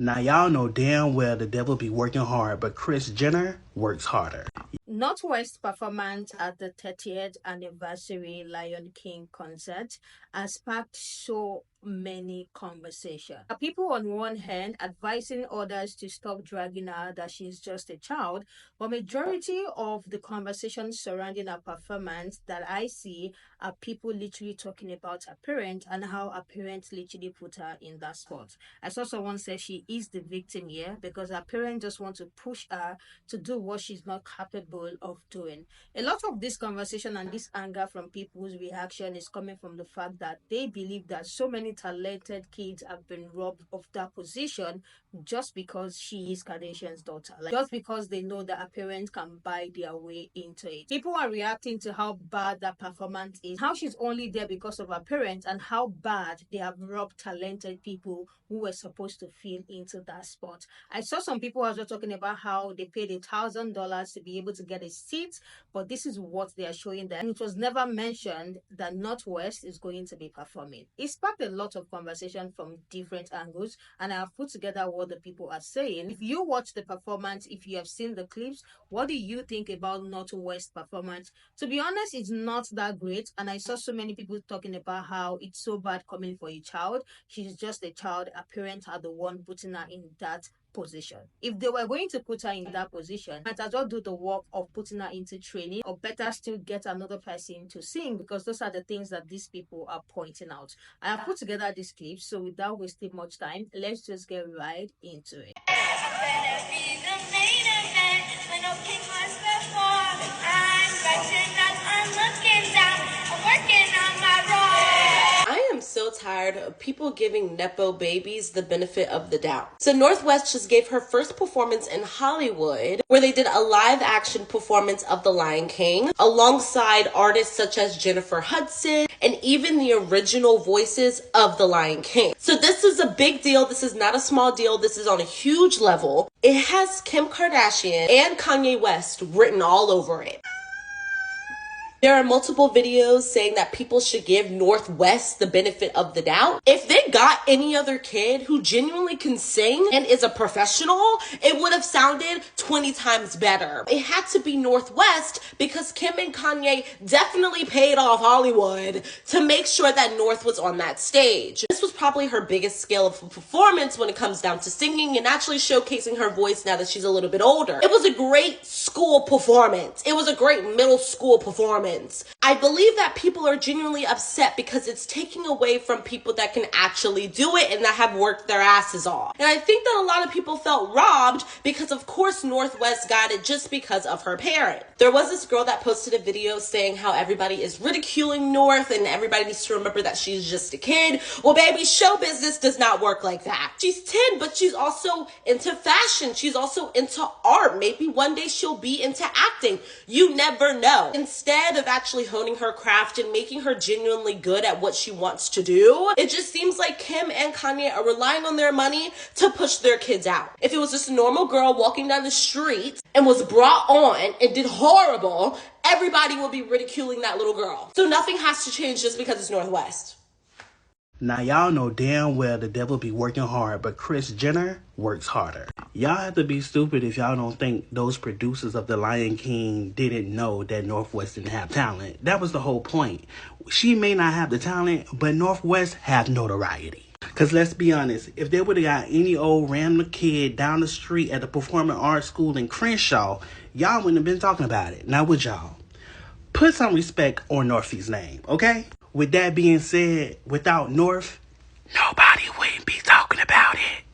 Now y'all know damn well the devil be working hard, but Kris Jenner works harder. Northwest performance at the 30th anniversary Lion King concert has sparked so many conversations. People on one hand advising others to stop dragging her that she's just a child, but majority of the conversations surrounding her performance that I see are people literally talking about her parent and how her parents literally put her in that spot. I saw someone say she is the victim here because her parents just want to push her to do what she's not capable of doing. A lot of this conversation and this anger from people's reaction is coming from the fact that they believe that so many talented kids have been robbed of that position just because she is Kardashian's daughter. Like, just because they know that her parents can buy their way into it. People are reacting to how bad that performance is, how she's only there because of her parents, and how bad they have robbed talented people who were supposed to fill into that spot. I saw some people also talking about how they paid $1,000 to be able to get a seat, but this is what they are showing them. It was never mentioned that Northwest is going to be performing. It sparked a lot of conversation from different angles, and I have put together what the people are saying. If you watch the performance, if you have seen the clips, what do you think about Northwest performance? To be honest, it's not that great, and I saw so many people talking about how it's so bad coming for a child. She's just a child. Her parents are the one putting her in that position. If they were going to put her in that position, might as well do the work of putting her into training, or better still get another person to sing, because those are the things that these people are pointing out. I have put together this clip, so without wasting much time, let's just get right into it. I am so tired of people giving Nepo babies the benefit of the doubt. So Northwest just gave her first performance in Hollywood, where they did a live action performance of The Lion King, alongside artists such as Jennifer Hudson, and even the original voices of The Lion King. So this is a big deal. This is not a small deal. This is on a huge level. It has Kim Kardashian and Kanye West written all over it. There are multiple videos saying that people should give Northwest the benefit of the doubt. If they got any other kid who genuinely can sing and is a professional, it would have sounded 20 times better. It had to be Northwest because Kim and Kanye definitely paid off Hollywood to make sure that North was on that stage. This was probably her biggest scale of performance when it comes down to singing and actually showcasing her voice now that she's a little bit older. It was a great school performance. It was a great middle school performance. I believe that people are genuinely upset because it's taking away from people that can actually do it and that have worked their asses off. And I think that a lot of people felt robbed because of course Northwest got it just because of her parent. There was this girl that posted a video saying how everybody is ridiculing North and everybody needs to remember that she's just a kid. Well, baby, show business does not work like that. She's 10, but she's also into fashion. She's also into art. Maybe one day she'll be into acting. You never know. Instead of actually honing her craft and making her genuinely good at what she wants to do, it just seems like Kim and Kanye are relying on their money to push their kids out. If it was just a normal girl walking down the street and was brought on and did horrible, everybody will be ridiculing that little girl. So nothing has to change just because it's Northwest. Now y'all know damn well the devil be working hard, but Kris Jenner works harder. Y'all have to be stupid if y'all don't think those producers of The Lion King didn't know that Northwest didn't have talent. That was the whole point. She may not have the talent, but Northwest have notoriety. Because let's be honest, if they would have got any old random kid down the street at the performing arts school in Crenshaw, y'all wouldn't have been talking about it. Now would y'all? Put some respect on Northie's name, okay? With that being said, without North, nobody wouldn't be talking about it.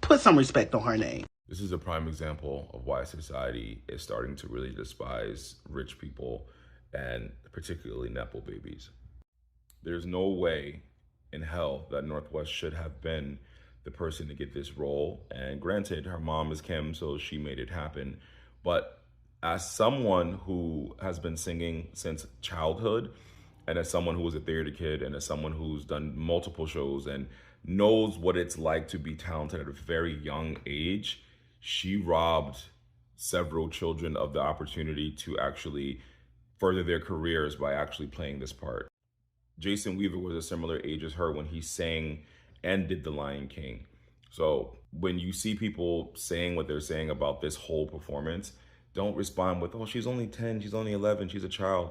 Put some respect on her name. This is a prime example of why society is starting to really despise rich people and particularly Nepo babies. There's no way in hell that Northwest should have been the person to get this role. And granted, her mom is Kim, so she made it happen. But as someone who has been singing since childhood, and as someone who was a theater kid, and as someone who's done multiple shows and knows what it's like to be talented at a very young age, she robbed several children of the opportunity to actually further their careers by actually playing this part. Jason Weaver was a similar age as her when he sang and did The Lion King. So when you see people saying what they're saying about this whole performance, don't respond with, oh, she's only 10, she's only 11, she's a child.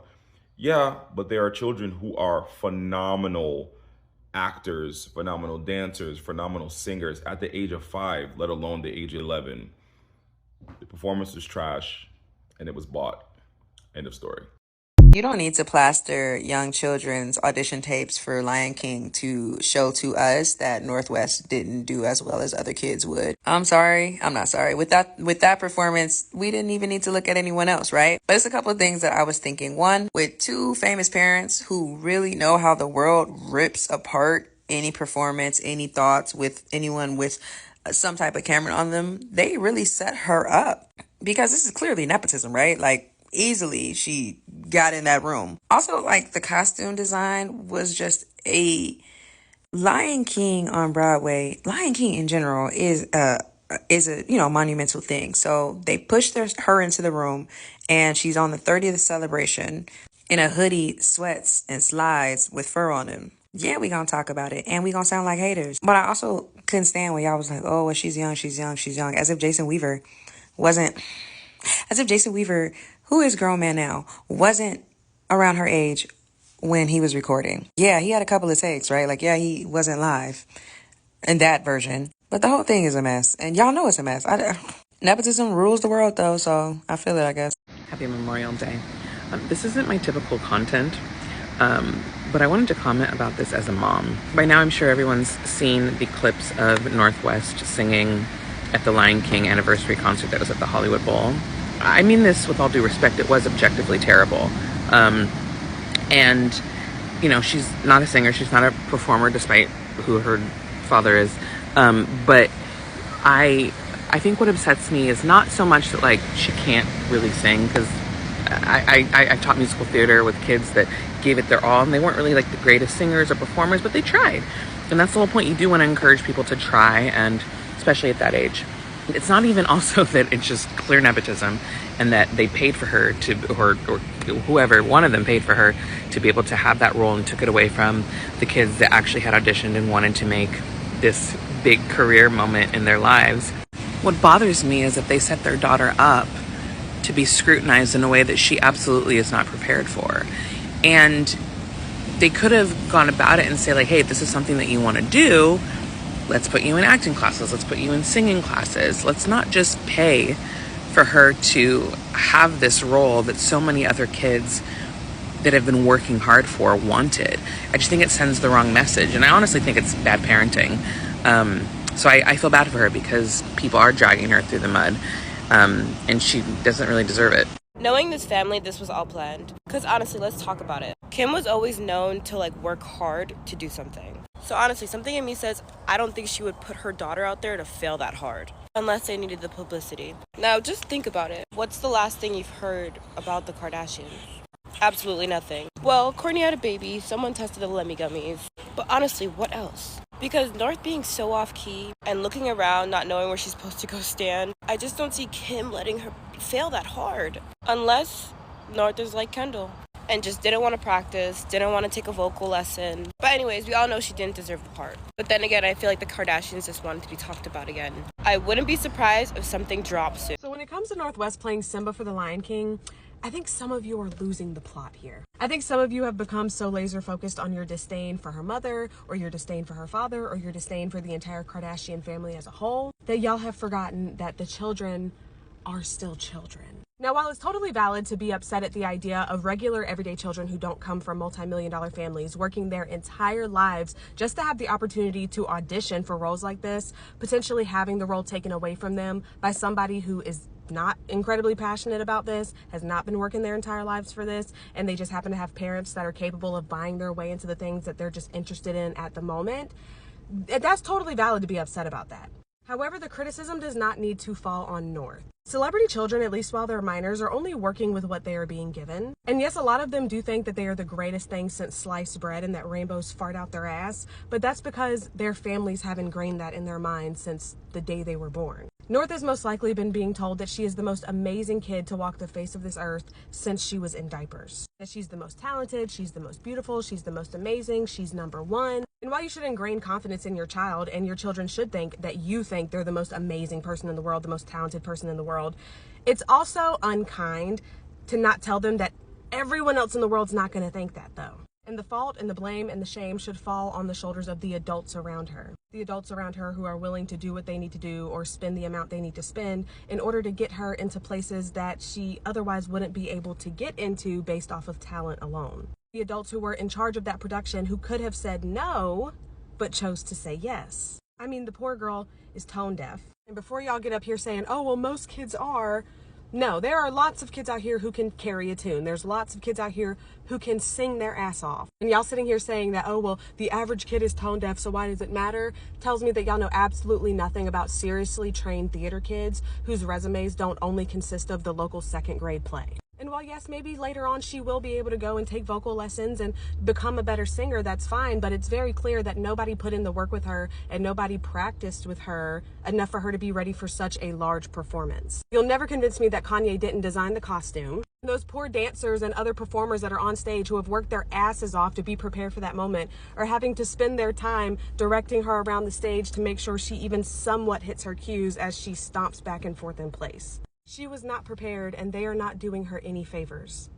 Yeah, but there are children who are phenomenal actors, phenomenal dancers, phenomenal singers at the age of 5, let alone the age of 11. The performance was trash and it was bought. End of story. You don't need to plaster young children's audition tapes for Lion King to show to us that Northwest didn't do as well as other kids would. I'm sorry. I'm not sorry. With that performance, we didn't even need to look at anyone else, right? But it's a couple of things that I was thinking. One, with 2 famous parents who really know how the world rips apart any performance, any thoughts with anyone with some type of camera on them, they really set her up. Because this is clearly nepotism, right? Like, easily she got in that room. Also, like, the costume design was just a Lion King on Broadway. Lion King in general is a monumental thing. So they pushed her into the room, and she's on the 30th celebration in a hoodie, sweats, and slides with fur on them. Yeah, we gonna talk about it, and we gonna sound like haters. But I also couldn't stand when y'all was like, oh, well, she's young, as if Jason Weaver, who is a grown man now, wasn't around her age when he was recording. Yeah, he had a couple of takes, right? Like, yeah, he wasn't live in that version. But the whole thing is a mess. And y'all know it's a mess. Nepotism rules the world, though, so I feel it, I guess. Happy Memorial Day. This isn't my typical content, but I wanted to comment about this as a mom. By now, I'm sure everyone's seen the clips of Northwest singing at the Lion King anniversary concert that was at the Hollywood Bowl. I mean this with all due respect, it was objectively terrible. And, you know, she's not a singer, she's not a performer, despite who her father is. But I think what upsets me is not so much that, like, she can't really sing, because I taught musical theater with kids that gave it their all, and they weren't really, like, the greatest singers or performers, but they tried. And that's the whole point. You do want to encourage people to try, and especially at that age. It's not even also that it's just clear nepotism and that they paid for her to, or whoever, one of them paid for her to be able to have that role and took it away from the kids that actually had auditioned and wanted to make this big career moment in their lives. What bothers me is that they set their daughter up to be scrutinized in a way that she absolutely is not prepared for. And they could have gone about it and say, like, hey, this is something that you want to do. Let's put you in acting classes. Let's put you in singing classes. Let's not just pay for her to have this role that so many other kids that have been working hard for wanted. I just think it sends the wrong message. And I honestly think it's bad parenting. So I feel bad for her because people are dragging her through the mud. And she doesn't really deserve it. Knowing this family, this was all planned. Because honestly, let's talk about it. Kim was always known to, like, work hard to do something. So honestly, something in me says I don't think she would put her daughter out there to fail that hard. Unless they needed the publicity. Now, just think about it. What's the last thing you've heard about the Kardashians? Absolutely nothing. Well, Kourtney had a baby, someone tested the Lemmy gummies. But honestly, what else? Because North being so off-key and looking around, not knowing where she's supposed to go stand, I just don't see Kim letting her fail that hard. Unless North is like Kendall and just didn't want to practice, didn't want to take a vocal lesson. But anyways, we all know she didn't deserve the part. But then again, I feel like the Kardashians just wanted to be talked about again. I wouldn't be surprised if something drops soon. So when it comes to Northwest playing Simba for the Lion King, I think some of you are losing the plot here. I think some of you have become so laser focused on your disdain for her mother, or your disdain for her father, or your disdain for the entire Kardashian family as a whole, that y'all have forgotten that the children are still children. Now, while it's totally valid to be upset at the idea of regular everyday children who don't come from multi-million-dollar families working their entire lives just to have the opportunity to audition for roles like this, potentially having the role taken away from them by somebody who is not incredibly passionate about this, has not been working their entire lives for this, and they just happen to have parents that are capable of buying their way into the things that they're just interested in at the moment, that's totally valid to be upset about that. However, the criticism does not need to fall on North. Celebrity children, at least while they're minors, are only working with what they are being given. And yes, a lot of them do think that they are the greatest thing since sliced bread and that rainbows fart out their ass, but that's because their families have ingrained that in their minds since the day they were born. North has most likely been being told that she is the most amazing kid to walk the face of this earth since she was in diapers. That she's the most talented, she's the most beautiful, she's the most amazing, she's number one. And while you should ingrain confidence in your child, and your children should think that you think they're the most amazing person in the world, the most talented person in the world, it's also unkind to not tell them that everyone else in the world's not going to think that, though. And the fault and the blame and the shame should fall on the shoulders of the adults around her. The adults around her who are willing to do what they need to do or spend the amount they need to spend in order to get her into places that she otherwise wouldn't be able to get into based off of talent alone. The adults who were in charge of that production who could have said no, but chose to say yes. I mean, the poor girl is tone deaf. And before y'all get up here saying, oh, well, most kids are, no, there are lots of kids out here who can carry a tune. There's lots of kids out here who can sing their ass off. And y'all sitting here saying that, oh, well, the average kid is tone deaf, so why does it matter? Tells me that y'all know absolutely nothing about seriously trained theater kids whose resumes don't only consist of the local second grade play. And while, yes, maybe later on she will be able to go and take vocal lessons and become a better singer, that's fine. But it's very clear that nobody put in the work with her and nobody practiced with her enough for her to be ready for such a large performance. You'll never convince me that Kanye didn't design the costume. Those poor dancers and other performers that are on stage who have worked their asses off to be prepared for that moment are having to spend their time directing her around the stage to make sure she even somewhat hits her cues as she stomps back and forth in place. She was not prepared, and they are not doing her any favors.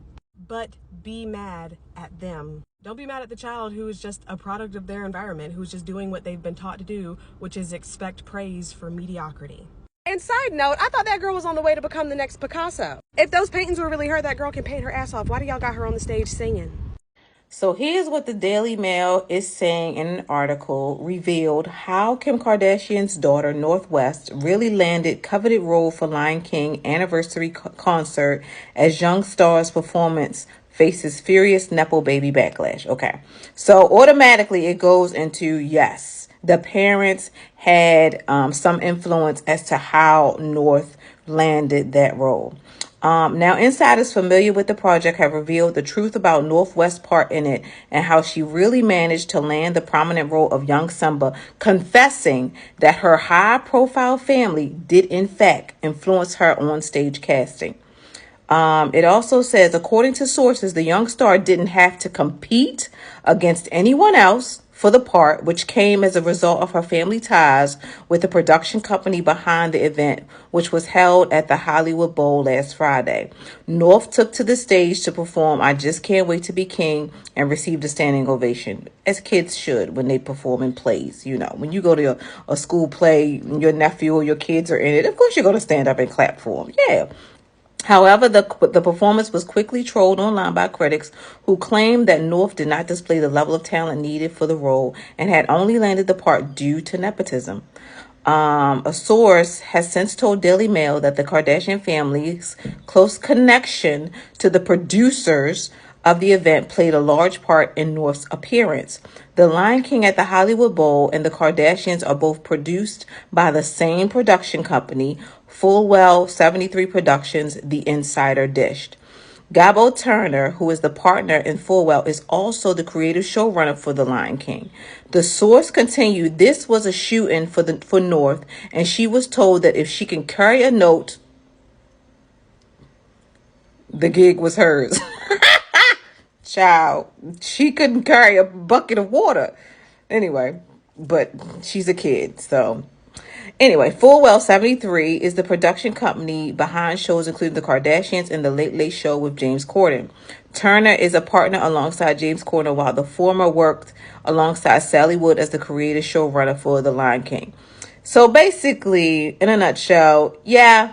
But be mad at them. Don't be mad at the child who is just a product of their environment, who's just doing what they've been taught to do, which is expect praise for mediocrity. And side note, I thought that girl was on the way to become the next Picasso. If those paintings were really her, that girl can paint her ass off. Why do y'all got her on the stage singing? So here's what the Daily Mail is saying in an article revealed how Kim Kardashian's daughter, Northwest, really landed coveted role for Lion King anniversary concert as young star's performance faces furious Nepo baby backlash. Okay, so automatically it goes into yes, the parents had some influence as to how North landed that role. Now, insiders familiar with the project have revealed the truth about Northwest's part in it and how she really managed to land the prominent role of young Simba, confessing that her high-profile family did, in fact, influence her on-stage casting. It also says, according to sources, the young star didn't have to compete against anyone else for the part, which came as a result of her family ties with the production company behind the event, which was held at the Hollywood Bowl last Friday. North took to the stage to perform I Just Can't Wait to Be King and received a standing ovation, as kids should when they perform in plays. You know, when you go to a school play, your nephew or your kids are in it, of course you're going to stand up and clap for them. Yeah. However, the performance was quickly trolled online by critics who claimed that North did not display the level of talent needed for the role and had only landed the part due to nepotism. A source has since told Daily Mail that the Kardashian family's close connection to the producers of the event played a large part in North's appearance. The Lion King at the Hollywood Bowl and the Kardashians are both produced by the same production company, Fullwell 73 Productions, The Insider dished. Gabo Turner, who is the partner in Fullwell, is also the creative showrunner for The Lion King. The source continued, this was a shoe-in for North, and she was told that if she can carry a note, the gig was hers. Child, she couldn't carry a bucket of water. Anyway, but she's a kid, so... Anyway, Fullwell 73 is the production company behind shows including The Kardashians and The Late Late Show with James Corden. Turner is a partner alongside James Corden, while the former worked alongside Sally Wood as the creative showrunner for The Lion King. So basically, in a nutshell, yeah,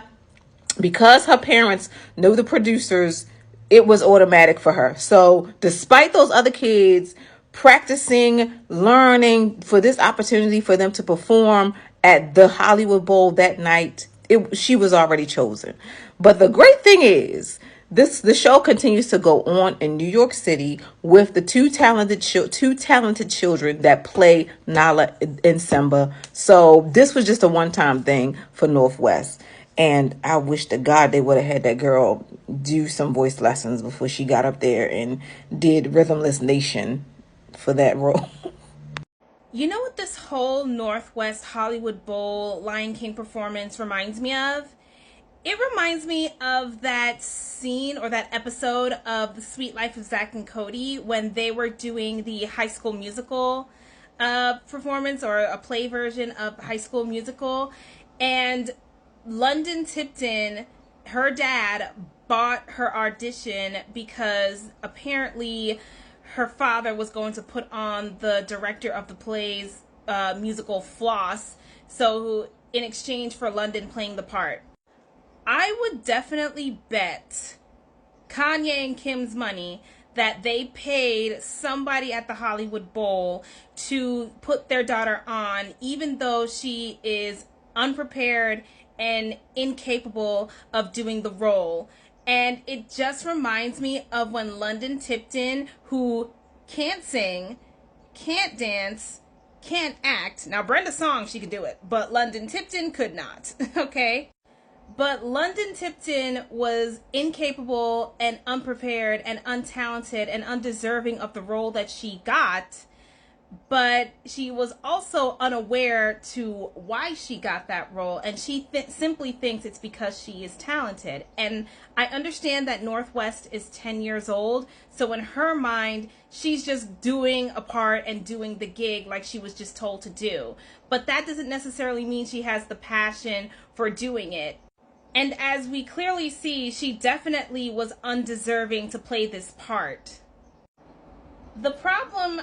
because her parents know the producers, it was automatic for her. So despite those other kids practicing, learning for this opportunity for them to perform at the Hollywood Bowl that night, she was already chosen. But the great thing is, the show continues to go on in New York City with the two talented children that play Nala and Simba. So this was just a one-time thing for Northwest. And I wish to God they would have had that girl do some voice lessons before she got up there and did Rhythmless Nation for that role. You know what this whole Northwest Hollywood Bowl Lion King performance reminds me of? It reminds me of that scene or that episode of The Sweet Life of Zack and Cody when they were doing the High School Musical performance or a play version of High School Musical. And London Tipton, her dad, bought her audition because apparently her father was going to put on the director of the play's musical Floss. So, in exchange for London playing the part, I would definitely bet Kanye and Kim's money that they paid somebody at the Hollywood Bowl to put their daughter on, even though she is unprepared and incapable of doing the role. And it just reminds me of when London Tipton, who can't sing, can't dance, can't act. Now, Brenda Song, she could do it, but London Tipton could not, okay? But London Tipton was incapable and unprepared and untalented and undeserving of the role that she got. But she was also unaware to why she got that role, and she simply thinks it's because she is talented. And I understand that Northwest is 10 years old, so in her mind, she's just doing a part and doing the gig like she was just told to do. But that doesn't necessarily mean she has the passion for doing it. And as we clearly see, she definitely was undeserving to play this part. The problem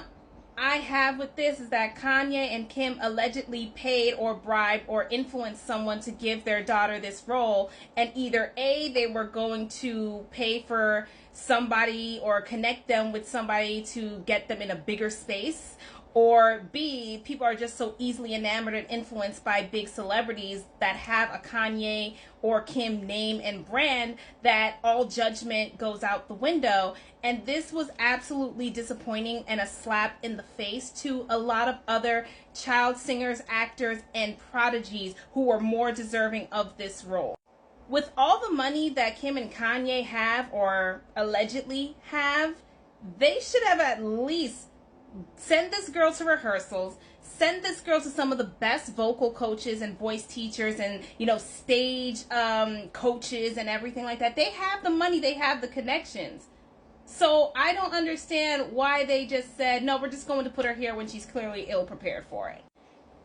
I have with this is that Kanye and Kim allegedly paid or bribed or influenced someone to give their daughter this role, and either A, they were going to pay for somebody or connect them with somebody to get them in a bigger space, or B, people are just so easily enamored and influenced by big celebrities that have a Kanye or Kim name and brand that all judgment goes out the window. And this was absolutely disappointing and a slap in the face to a lot of other child singers, actors, and prodigies who were more deserving of this role. With all the money that Kim and Kanye have, or allegedly have, they should have at least send this girl to rehearsals, send this girl to some of the best vocal coaches and voice teachers and, stage coaches and everything like that. They have the money, they have the connections. So I don't understand why they just said, no, we're just going to put her here when she's clearly ill prepared for it.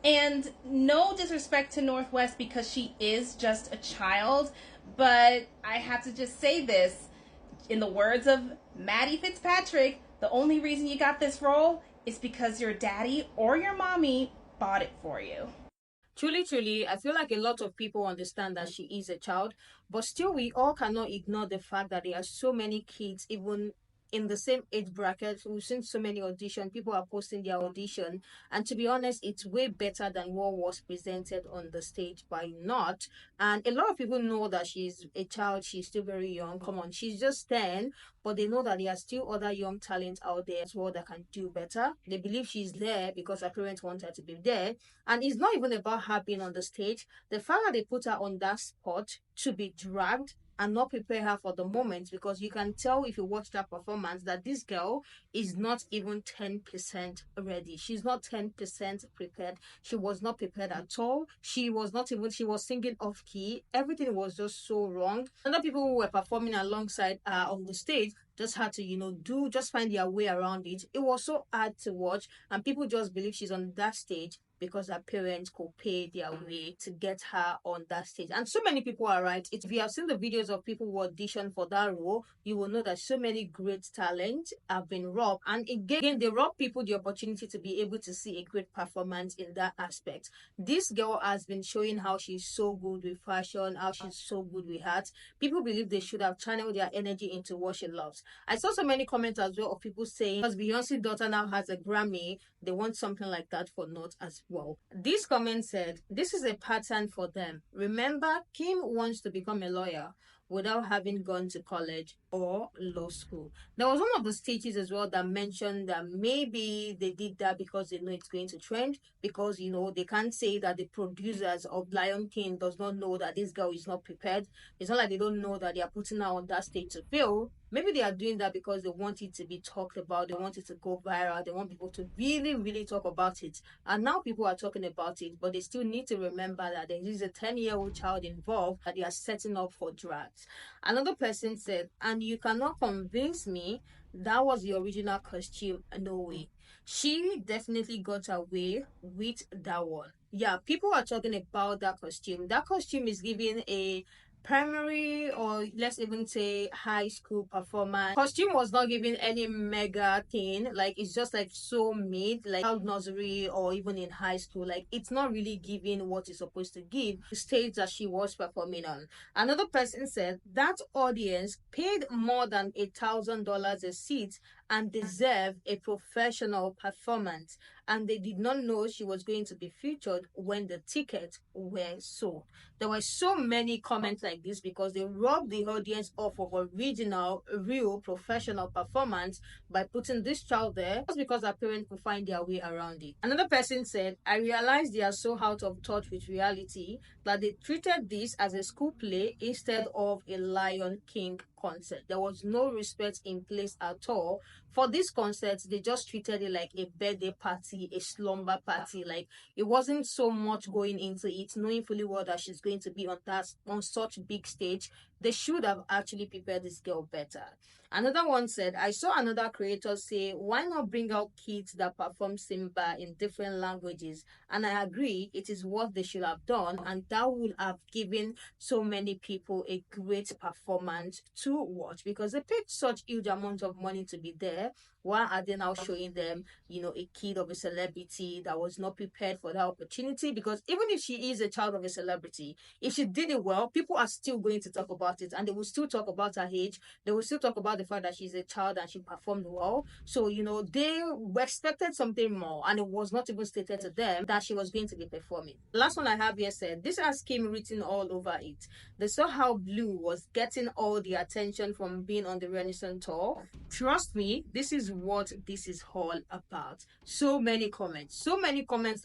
And no disrespect to Northwest because she is just a child, but I have to just say this. In the words of Maddie Fitzpatrick, the only reason you got this role is because your daddy or your mommy bought it for you. Truly, I feel like a lot of people understand that she is a child, but still we all cannot ignore the fact that there are so many kids, even in the same age bracket. We've seen so many auditions, people are posting their audition, and to be honest, it's way better than what was presented on the stage by Not. And a lot of people know that she's a child, she's still very young. Come on, she's just 10, but they know that there are still other young talents out there as well that can do better. They believe she's there because her parents want her to be there. And it's not even about her being on the stage. The fact that they put her on that spot to be dragged and not prepare her for the moment, because you can tell if you watch that performance that this girl is not even 10% ready. She's not 10% prepared. She was not prepared at all. She was singing off key. Everything was just so wrong. Other people who were performing alongside on the stage just had to, just find their way around it. It was so hard to watch, and people just believe she's on that stage because her parents could pay their way to get her on that stage. And so many people are right. If you have seen the videos of people who audition for that role, you will know that so many great talent have been robbed. And again, they rob people the opportunity to be able to see a great performance in that aspect. This girl has been showing how she's so good with fashion, how she's so good with art. People believe they should have channeled their energy into what she loves. I saw so many comments as well of people saying, because Beyonce's daughter now has a Grammy, they want something like that for Not as well. This comment said, this is a pattern for them. Remember, Kim wants to become a lawyer without having gone to college or law school. There was one of the stages as well that mentioned that maybe they did that because they know it's going to trend, because they can't say that the producers of Lion King does not know that this girl is not prepared. It's not like they don't know that they are putting her on that stage to fail. Maybe they are doing that because they want it to be talked about, they want it to go viral, they want people to really, really talk about it. And now people are talking about it, but they still need to remember that there is a 10-year-old child involved that they are setting up for drugs. Another person said, and you cannot convince me that was the original costume. No way. She definitely got away with that one. Yeah, people are talking about that costume. That costume is giving a primary, or let's even say high school performance. Costume was not giving any mega thing. Like, it's just like so mid, like child nursery or even in high school. Like, it's not really giving what it's supposed to give. The stage that she was performing on. Another person said that audience paid more than $1,000 a seat and deserve a professional performance, and they did not know she was going to be featured when the tickets were sold. There were so many comments like this because they robbed the audience off of original, real, professional performance by putting this child there just because our parents could find their way around it. Another person said, I realized they are so out of touch with reality that they treated this as a school play instead of a Lion King concert. There was no respect in place at all. For this concert, they just treated it like a birthday party, a slumber party. Like, it wasn't so much going into it, knowing fully well that she's going to be on such big stage. They should have actually prepared this girl better. Another one said, I saw another creator say, why not bring out kids that perform Simba in different languages? And I agree, it is what they should have done, and that would have given so many people a great performance to watch because they paid such huge amounts of money to be there. Why are they now showing them, a kid of a celebrity that was not prepared for that opportunity? Because even if she is a child of a celebrity, if she did it well, people are still going to talk about it, and they will still talk about her age. They will still talk about the fact that she's a child and she performed well. So, they expected something more, and it was not even stated to them that she was going to be performing. The last one I have here said, this has Kim written all over it. They saw how Blue was getting all the attention from being on the Renaissance tour. Trust me, this is what this is all about. So many comments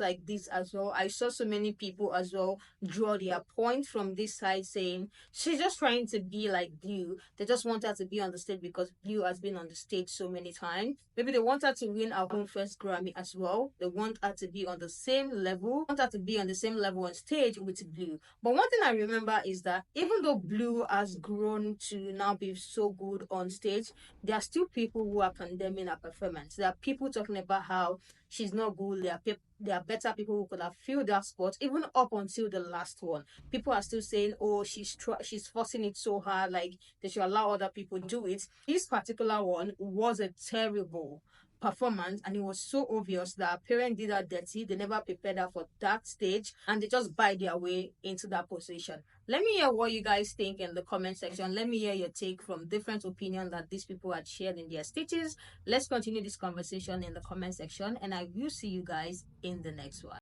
like this as well. I saw so many people as well draw their point from this side saying she's just trying to be like Blue. They just want her to be on the stage because Blue has been on the stage so many times. Maybe they want her to win her own first Grammy as well. They want her to be on the same level, want her to be on the same level on stage with Blue. But one thing I remember is that even though Blue has grown to now be so good on stage, there are still people who are condemning her performance. There are people talking about how she's not good. There are better people who could have filled that spot, even up until the last one. People are still saying, "Oh, she's forcing it so hard. Like, they should allow other people do it." This particular one was a terrible performance, and it was so obvious that her parents did her dirty. They never prepared her for that stage, and they just buy their way into that position. Let me hear what you guys think in the comment section. Let me hear your take from different opinions that these people had shared in their stitches. Let's continue this conversation in the comment section, and I will see you guys in the next one.